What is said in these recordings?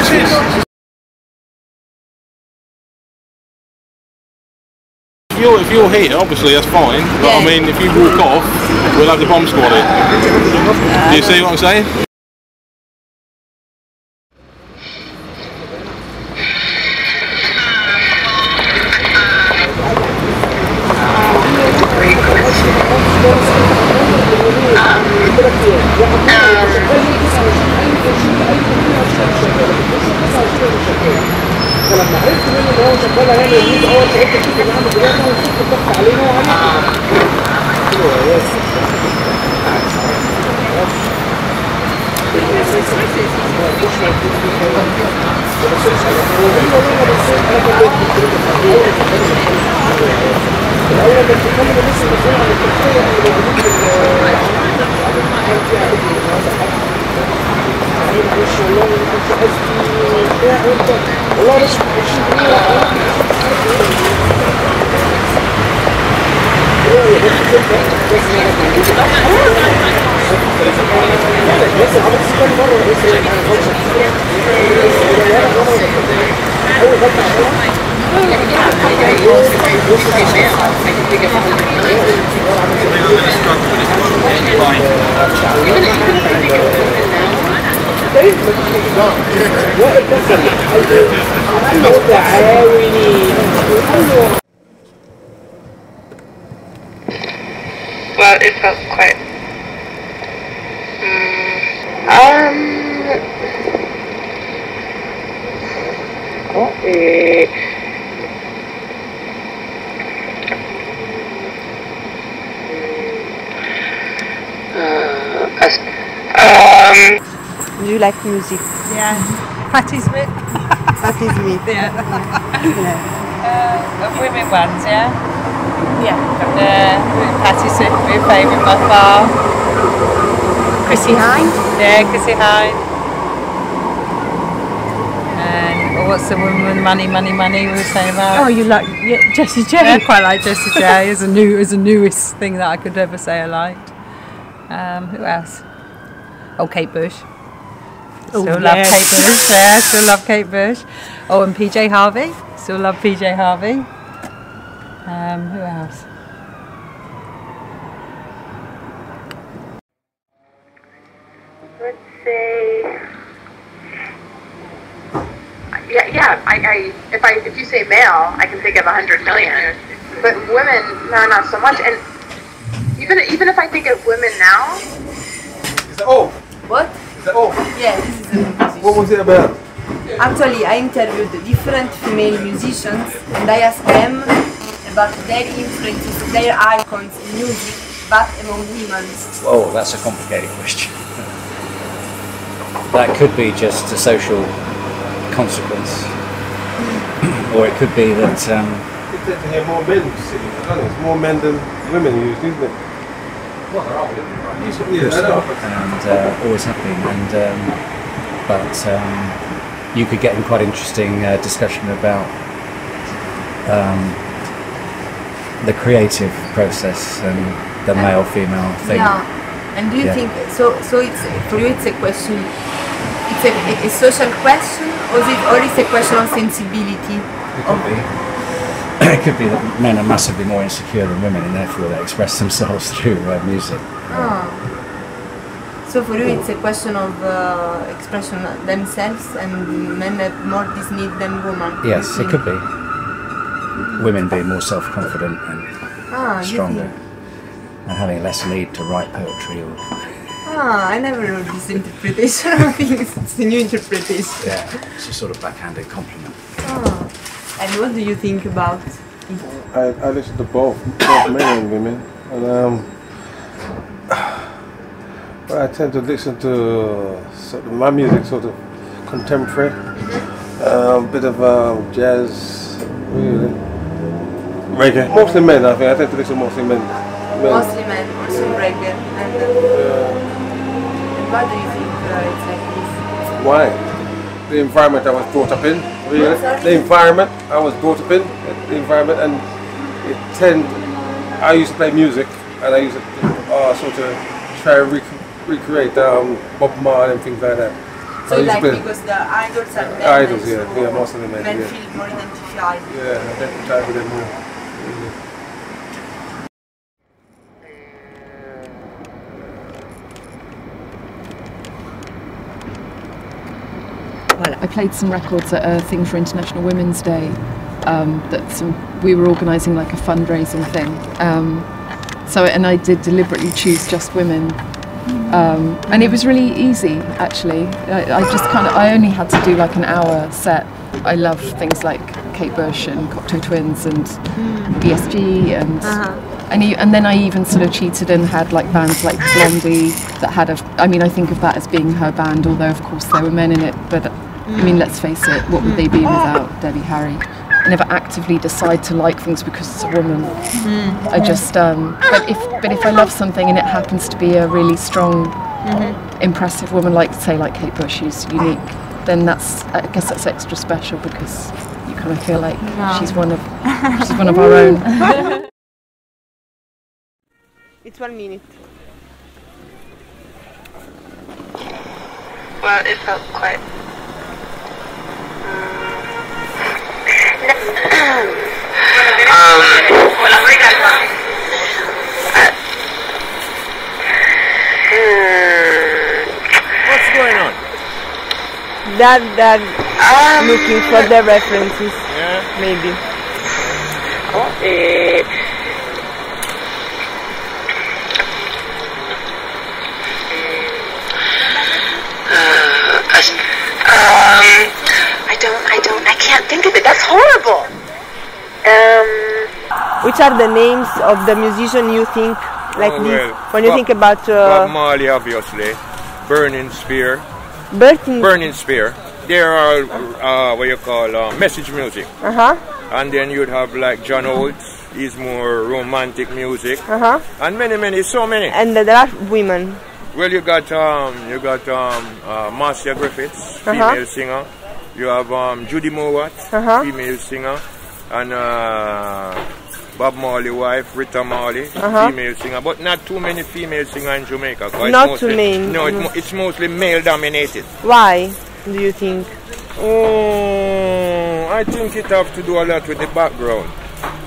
Cheers. If you're here, obviously that's fine. But I mean, if you walk off, we'll have the bomb squad in. Do you see what I'm saying? فلما عرفت منه ان هو شغال على اليمين اول تعبت اشوف اللي عنده جوانا وشفت الضغط علينا وعملت الاول بس كمل لسه مسؤول عن التغطيه اللي موجودين مش والله ما كنتش قصدي بتاع وانت والله مش 20 Well, it felt quite Do you like music? Yeah, Patti Smith. Patti Smith. Yeah. Yeah. Women ones, yeah? Yeah. Patti Smith, my favourite by far. Chrissy Hynde? Yeah, Chrissy Hynde. And what's the woman with money we were saying about? Oh, you like Jessie J? Yeah, I quite like Jessie J. It's the newest thing that I could ever say I liked. Who else? Oh, Kate Bush. Still love Kate Bush. Yeah, still love Kate Bush. Oh, and PJ Harvey. Still love PJ Harvey. Who else? let's say, if you say male, I can think of 100 million, but women, no, not so much. And even if I think of women now, Is that all? What? Is that all? Yeah, this is a musician. What was it about? Actually, I interviewed different female musicians and I asked them about their influences, their icons in music, but among women. Oh, that's a complicated question. That could be just a social consequence, or it could be that. You tend to hear more men singing, don't it? It's more men than women usually, isn't it? Well, there are women, right? Yeah, I know. And always have been, but you could get in quite interesting discussion about the creative process and the male-female thing. Yeah, and do you think so? It's for you, it's a question. It's a social question, or is it a question of sensibility? It could be. It could be that men are massively more insecure than women, and therefore they express themselves through music. Ah. So for you, it's a question of expression themselves, and men have more this need than women. Yes, it could be. Women being more self-confident and stronger, and having less need to write poetry. Or I never heard this interpretation. I think it's a new interpretation. yeah, it's a sort of backhanded compliment. And what do you think about? I listen to both men and women, and but I tend to listen to my music, sort of contemporary, bit of jazz, really. Reggae. Mostly men, I think. I tend to listen to mostly men. Mostly men, also reggae. And why do you think it's like this? Why? The environment I was brought up in, really. The environment I was brought up in, the environment, and I used to play music, and I used to sort of try and recreate Bob Marley and things like that. So like been- because the idols are men, Idols, so yeah, most of the men, men yeah. feel more identified. Yeah, identify with them more. I played some records at a thing for International Women's Day. We were organising like a fundraising thing. And I did deliberately choose just women. And it was really easy, actually. I only had to do like an hour set. I love things like Kate Bush and Cocteau Twins and ESG and then I even sort of cheated and had like bands like Blondie that had I think of that as being her band, although of course there were men in it, but I mean, let's face it, what would they be without Debbie Harry? I never actively decide to like things because it's a woman. I just, but if I love something and it happens to be a really strong, impressive woman, like say like Kate Bush, who's unique, then I guess that's extra special because you kind of feel like she's one of our own. It's 1 minute. Well, it felt quite... What's going on? That looking for the references. Yeah. Maybe. I can't think of it. That's horrible. Which are the names of the musician you think like this? When you think about Bob Marley, obviously, Burning Spear. Burning Spear. There are what you call message music. And then you'd have like John Oates. He's more romantic music. And many, so many. And there are women. Well, you got Marcia Griffiths, female singer. You have Judy Mowat, female singer, and Bob Marley wife, Rita Marley, female singer. But not too many female singers in Jamaica. Not too many. No, it's mostly male dominated. Why do you think? Oh, I think it have to do a lot with the background.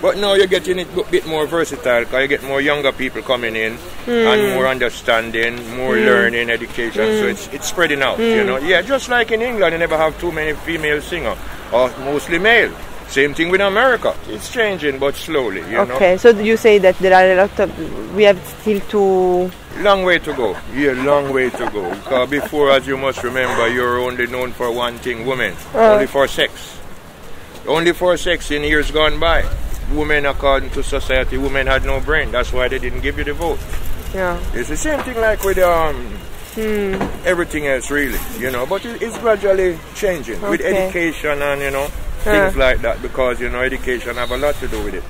But now you're getting it a bit more versatile because you get more younger people coming in and more understanding, more learning, education. So it's spreading out, you know. Yeah, just like in England, you never have too many female singers, or mostly male. Same thing with America. It's changing, but slowly, you know. Okay, so you say that there are a lot of... We have still to... Long way to go. Yeah, long way to go. Because before, as you must remember, you're only known for one thing, women. Only for sex. Only for sex in years gone by. Women, according to society, women had no brain. That's why they didn't give you the vote. Yeah. It's the same thing like with everything else, really, you know. But it's gradually changing with education and, you know, things like that, because, you know, education have a lot to do with it.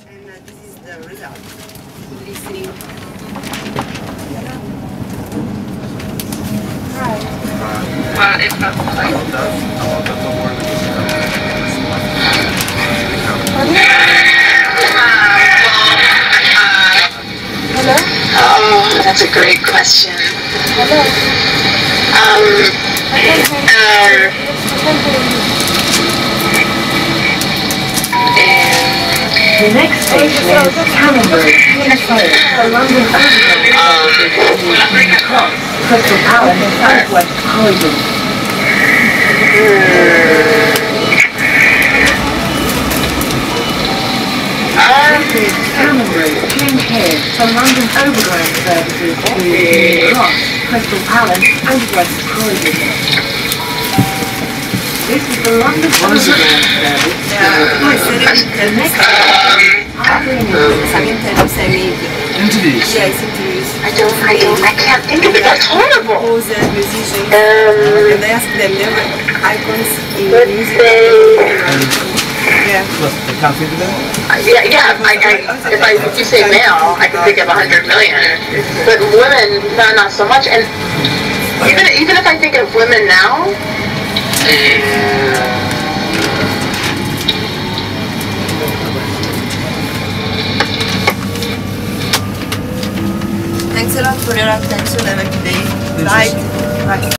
And this is the result. Listening. Well, it felt like... Hello? Oh, that's a great question. Hello? The next station is Canonbury, the London Underground, Cross, Crystal Palace, Southwest Croydon. This is Canonbury, change here for London Overground services to Cross, Crystal Palace and West Croydon. This is the London Underground service. Interviews. Yes, interviews. I can't think of it. That's horrible. Who's a musician? And I ask them their icons in music. Yeah. They can't think of them? If you say male, I can think of 100 million. But women, not so much. And even if I think of women now, Thanks Thanks a lot for your attention. Have a good day. Bye. Bye.